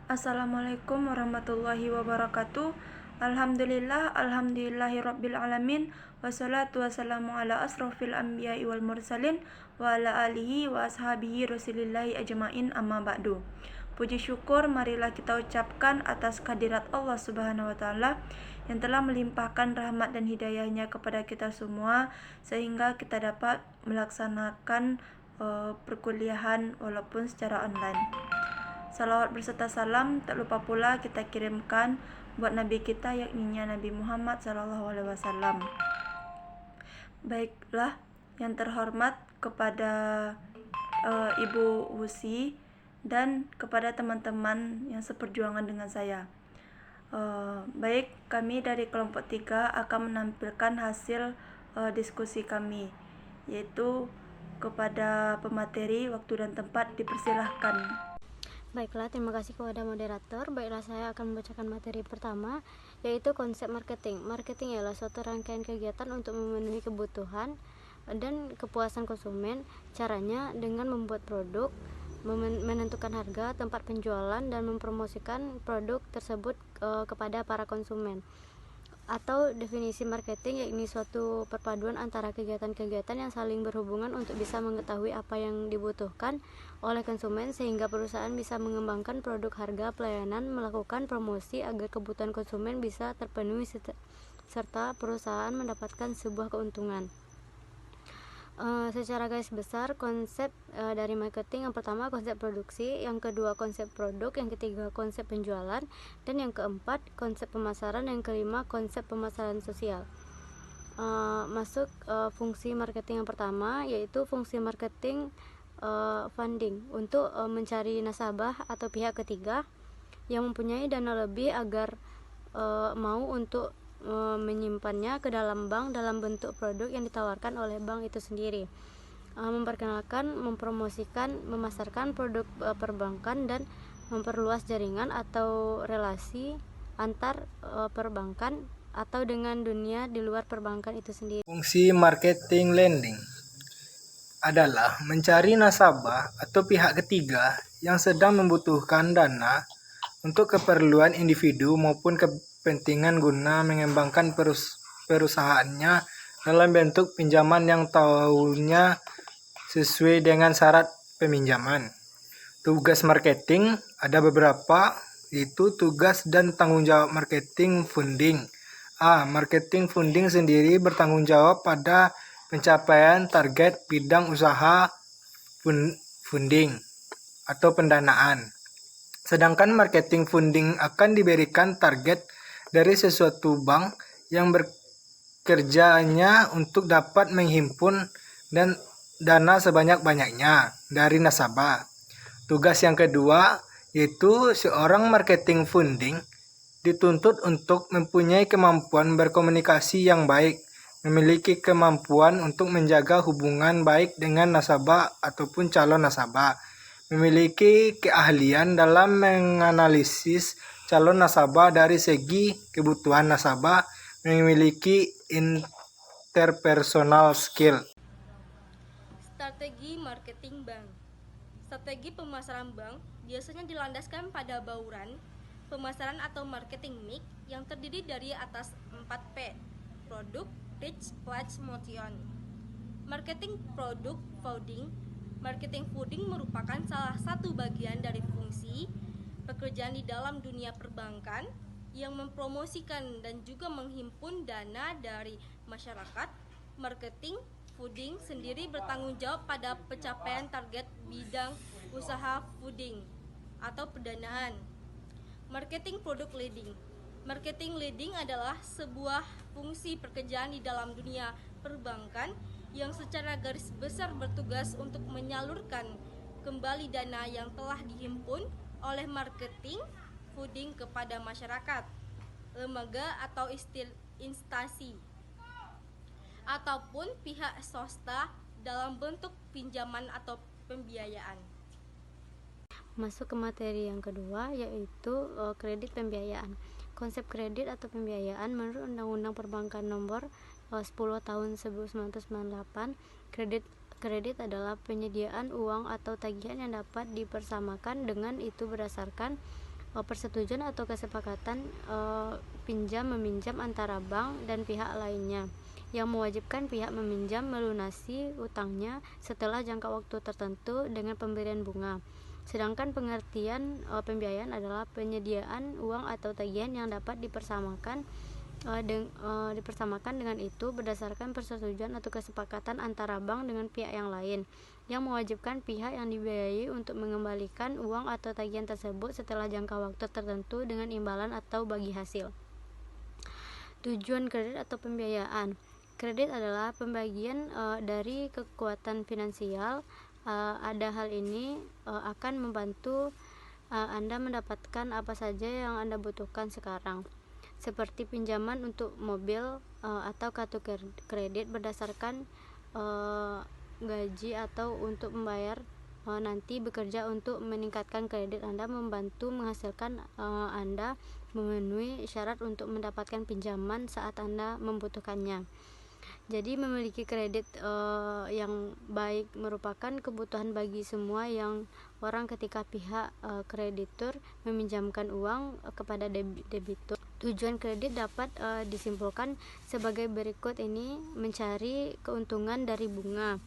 Assalamualaikum warahmatullahi wabarakatuh. Alhamdulillahirabbil alamin. Wassalatu wassalamu ala asrofil anbiya'i wal mursalin wa ala alihi wa ashabihi rasulillahi ajmain, amma ba'du. Puji syukur marilah kita ucapkan atas kehadirat Allah Subhanahu wa taala yang telah melimpahkan rahmat dan hidayahnya kepada kita semua sehingga kita dapat melaksanakan perkuliahan walaupun secara online. Salawat berserta salam tak lupa pula kita kirimkan buat Nabi kita, yakni Nabi Muhammad SAW. Baiklah, yang terhormat kepada Ibu Wusi dan kepada teman-teman yang seperjuangan dengan saya. Baik, kami dari kelompok 3 akan menampilkan hasil diskusi kami, yaitu kepada pemateri waktu dan tempat dipersilahkan. Baiklah, terima kasih kepada moderator. Baiklah, saya akan membacakan materi pertama, yaitu konsep marketing. Marketing ialah suatu rangkaian kegiatan untuk memenuhi kebutuhan dan kepuasan konsumen. Caranya dengan membuat produk, menentukan harga, tempat penjualan, dan mempromosikan produk tersebut kepada para konsumen. Atau definisi marketing yakni suatu perpaduan antara kegiatan-kegiatan yang saling berhubungan untuk bisa mengetahui apa yang dibutuhkan oleh konsumen sehingga perusahaan bisa mengembangkan produk, harga, pelayanan, melakukan promosi agar kebutuhan konsumen bisa terpenuhi serta perusahaan mendapatkan sebuah keuntungan. Secara garis besar konsep dari marketing, yang pertama konsep produksi, yang kedua konsep produk, yang ketiga konsep penjualan, dan yang keempat konsep pemasaran, yang kelima konsep pemasaran sosial. Masuk fungsi marketing yang pertama, yaitu fungsi marketing funding, untuk mencari nasabah atau pihak ketiga yang mempunyai dana lebih agar mau untuk menyimpannya ke dalam bank dalam bentuk produk yang ditawarkan oleh bank itu sendiri. Memperkenalkan, mempromosikan, memasarkan produk perbankan dan memperluas jaringan atau relasi antar perbankan atau dengan dunia di luar perbankan itu sendiri. Fungsi marketing lending adalah mencari nasabah atau pihak ketiga yang sedang membutuhkan dana untuk keperluan individu maupun kepentingan guna mengembangkan perusahaannya dalam bentuk pinjaman yang tahunnya sesuai dengan syarat peminjaman. Tugas marketing ada beberapa, yaitu tugas dan tanggung jawab marketing funding. Marketing funding sendiri bertanggung jawab pada pencapaian target bidang usaha funding atau pendanaan. Sedangkan marketing funding akan diberikan target dari sesuatu bank yang bekerjanya untuk dapat menghimpun dan dana sebanyak-banyaknya dari nasabah. Tugas yang kedua, yaitu seorang marketing funding dituntut untuk mempunyai kemampuan berkomunikasi yang baik, memiliki kemampuan untuk menjaga hubungan baik dengan nasabah ataupun calon nasabah, memiliki keahlian dalam menganalisis calon nasabah dari segi kebutuhan nasabah, memiliki interpersonal skill. Strategi marketing bank. Strategi pemasaran bank biasanya dilandaskan pada bauran pemasaran atau marketing mix yang terdiri dari atas 4P: produk, reach, price, motion. Marketing produk founding. Marketing founding merupakan salah satu bagian dari fungsi pekerjaan di dalam dunia perbankan yang mempromosikan dan juga menghimpun dana dari masyarakat. Marketing founding sendiri bertanggung jawab pada pencapaian target bidang usaha founding atau pendanaan. Marketing produk leading. Marketing leading adalah sebuah fungsi pekerjaan di dalam dunia perbankan yang secara garis besar bertugas untuk menyalurkan kembali dana yang telah dihimpun oleh marketing founding kepada masyarakat, lembaga atau instansi, ataupun pihak swasta dalam bentuk pinjaman atau pembiayaan. Masuk ke materi yang kedua, yaitu kredit pembiayaan. Konsep kredit atau pembiayaan menurut Undang-Undang Perbankan Nomor 10 Tahun 1998, kredit adalah penyediaan uang atau tagihan yang dapat dipersamakan dengan itu berdasarkan persetujuan atau kesepakatan pinjam meminjam antara bank dan pihak lainnya yang mewajibkan pihak meminjam melunasi utangnya setelah jangka waktu tertentu dengan pemberian bunga. Sedangkan pengertian pembiayaan adalah penyediaan uang atau tagihan yang dapat dipersamakan dengan itu berdasarkan persetujuan atau kesepakatan antara bank dengan pihak yang lain yang mewajibkan pihak yang dibiayai untuk mengembalikan uang atau tagihan tersebut setelah jangka waktu tertentu dengan imbalan atau bagi hasil. Tujuan kredit atau pembiayaan. Kredit adalah pembagian dari kekuatan finansial. Ada hal ini akan membantu Anda mendapatkan apa saja yang Anda butuhkan sekarang, seperti pinjaman untuk mobil atau kartu kredit berdasarkan gaji atau untuk membayar nanti bekerja untuk meningkatkan kredit Anda, membantu menghasilkan Anda memenuhi syarat untuk mendapatkan pinjaman saat Anda membutuhkannya. Jadi memiliki kredit yang baik merupakan kebutuhan bagi semua yang orang ketika pihak kreditur meminjamkan uang kepada debitur. Tujuan kredit dapat disimpulkan sebagai berikut ini: mencari keuntungan dari bunga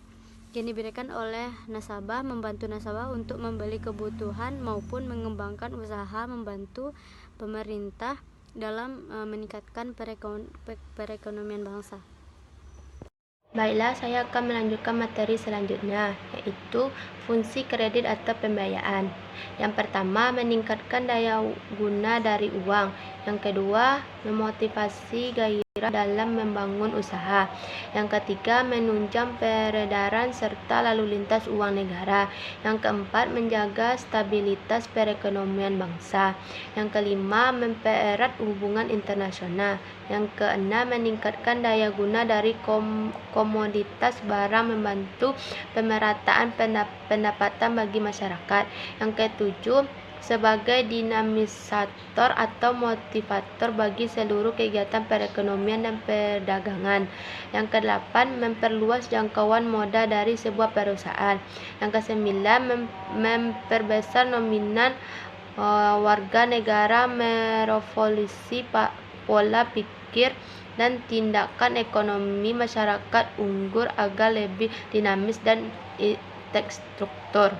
yang diberikan oleh nasabah, membantu nasabah untuk membeli kebutuhan maupun mengembangkan usaha, membantu pemerintah dalam meningkatkan perekonomian bangsa. Baiklah, saya akan melanjutkan materi selanjutnya, yaitu fungsi kredit atau pembiayaan. Yang pertama, meningkatkan daya guna dari uang. Yang kedua, memotivasi gairah dalam membangun usaha. Yang ketiga, menunjang peredaran serta lalu lintas uang negara. Yang keempat, menjaga stabilitas perekonomian bangsa. Yang kelima, mempererat hubungan internasional. Yang keenam, meningkatkan daya guna dari komoditas barang, membantu pemerataan pendapatan bagi masyarakat. Yang ketujuh, sebagai dinamisator atau motivator bagi seluruh kegiatan perekonomian dan perdagangan. Yang kedelapan, memperluas jangkauan modal dari sebuah perusahaan. Yang kesembilan, memperbesar nominal warga negara, merevolusi pola pikir dan tindakan ekonomi masyarakat unggul agar lebih dinamis dan terstruktur.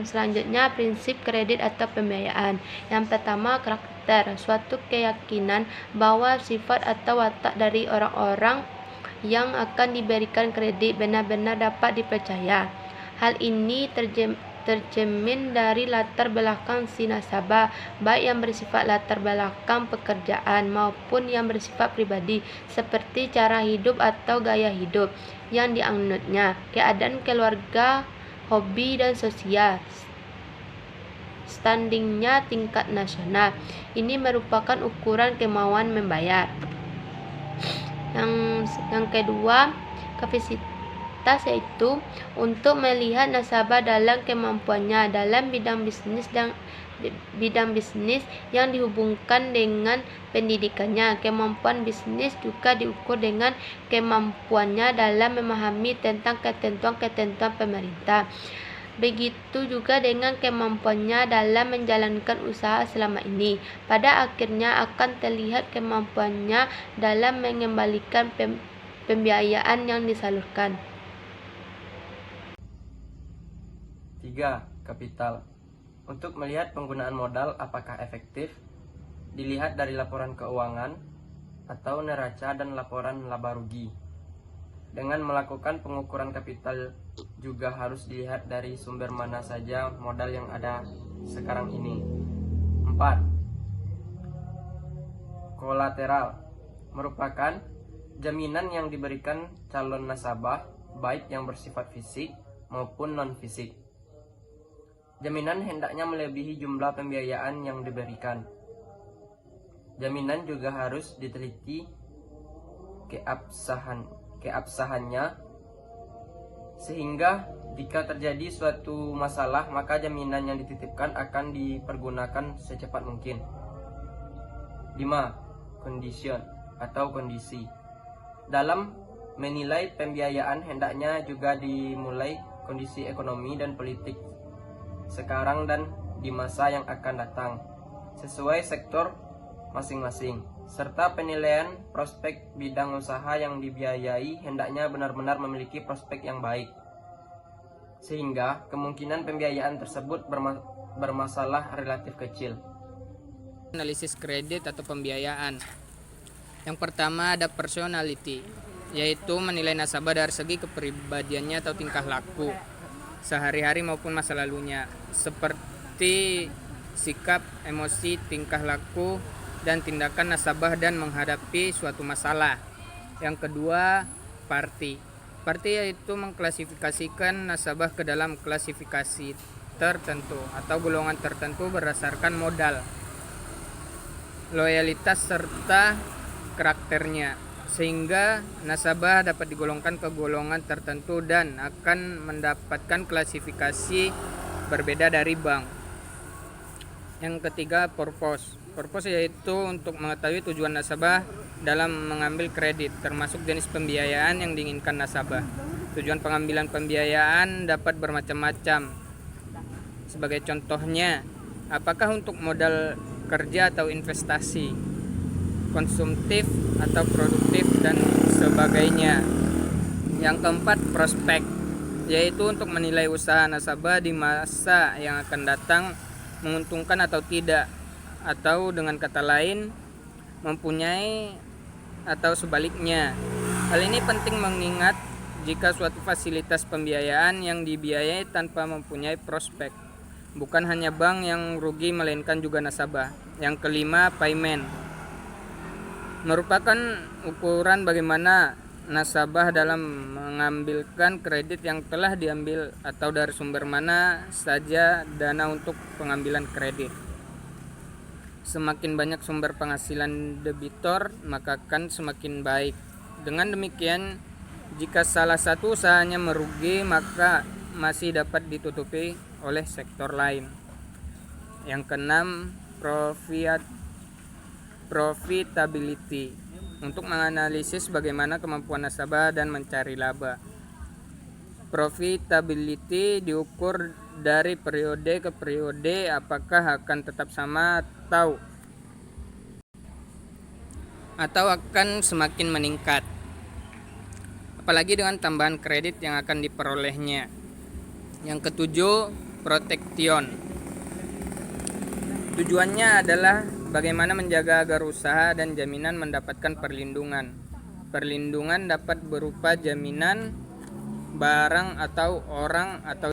Selanjutnya, prinsip kredit atau pembiayaan. Yang pertama, karakter, suatu keyakinan bahwa sifat atau watak dari orang-orang yang akan diberikan kredit benar-benar dapat dipercaya. Hal ini tercermin dari latar belakang si nasabah, baik yang bersifat latar belakang pekerjaan maupun yang bersifat pribadi, seperti cara hidup atau gaya hidup yang dianutnya, keadaan keluarga, hobi dan sosial, standingnya tingkat nasional. Ini merupakan ukuran kemauan membayar. Yang kedua, kapasitas, yaitu untuk melihat nasabah dalam kemampuannya dalam bidang bisnis yang dihubungkan dengan pendidikannya. Kemampuan bisnis juga diukur dengan kemampuannya dalam memahami tentang ketentuan-ketentuan pemerintah. Begitu juga dengan kemampuannya dalam menjalankan usaha selama ini. Pada akhirnya akan terlihat kemampuannya dalam mengembalikan pembiayaan yang disalurkan. 3. Kapital. Untuk melihat penggunaan modal apakah efektif, dilihat dari laporan keuangan atau neraca dan laporan laba rugi. Dengan melakukan pengukuran kapital juga harus dilihat dari sumber mana saja modal yang ada sekarang ini. 4. Kolateral merupakan jaminan yang diberikan calon nasabah, baik yang bersifat fisik maupun non-fisik. Jaminan hendaknya melebihi jumlah pembiayaan yang diberikan. Jaminan juga harus diteliti keabsahannya, sehingga jika terjadi suatu masalah maka jaminan yang dititipkan akan dipergunakan secepat mungkin. 5. Condition atau kondisi. Dalam menilai pembiayaan hendaknya juga dimulai kondisi ekonomi dan politik sekarang dan di masa yang akan datang, sesuai sektor masing-masing, serta penilaian prospek bidang usaha yang dibiayai hendaknya benar-benar memiliki prospek yang baik, sehingga kemungkinan pembiayaan tersebut bermasalah relatif kecil. Analisis kredit atau pembiayaan. Yang pertama ada personality, yaitu menilai nasabah dari segi kepribadiannya atau tingkah laku sehari-hari maupun masa lalunya, seperti sikap, emosi, tingkah laku, dan tindakan nasabah dan menghadapi suatu masalah. Yang kedua, party. Party yaitu mengklasifikasikan nasabah ke dalam klasifikasi tertentu atau golongan tertentu berdasarkan modal, loyalitas, serta karakternya, sehingga nasabah dapat digolongkan ke golongan tertentu dan akan mendapatkan klasifikasi berbeda dari bank. Yang ketiga, purpose. Purpose yaitu untuk mengetahui tujuan nasabah dalam mengambil kredit, termasuk jenis pembiayaan yang diinginkan nasabah. Tujuan pengambilan pembiayaan dapat bermacam-macam. Sebagai contohnya, apakah untuk modal kerja atau investasi, konsumtif atau produktif, dan sebagainya. Yang keempat, prospek, yaitu untuk menilai usaha nasabah di masa yang akan datang menguntungkan atau tidak, atau dengan kata lain mempunyai atau sebaliknya. Hal ini penting mengingat jika suatu fasilitas pembiayaan yang dibiayai tanpa mempunyai prospek, bukan hanya bank yang rugi melainkan juga nasabah. Yang kelima, payment, merupakan ukuran bagaimana nasabah dalam mengambilkan kredit yang telah diambil atau dari sumber mana saja dana untuk pengambilan kredit. Semakin banyak sumber penghasilan debitor, maka akan semakin baik. Dengan demikian, jika salah satu usahanya merugi, maka masih dapat ditutupi oleh sektor lain. Yang keenam, profitability, untuk menganalisis bagaimana kemampuan nasabah dan mencari laba. Profitability diukur dari periode ke periode, apakah akan tetap sama atau akan semakin meningkat, apalagi dengan tambahan kredit yang akan diperolehnya. Yang ketujuh, protection. Tujuannya adalah bagaimana menjaga agar usaha dan jaminan mendapatkan perlindungan. Perlindungan dapat berupa jaminan barang atau orang atau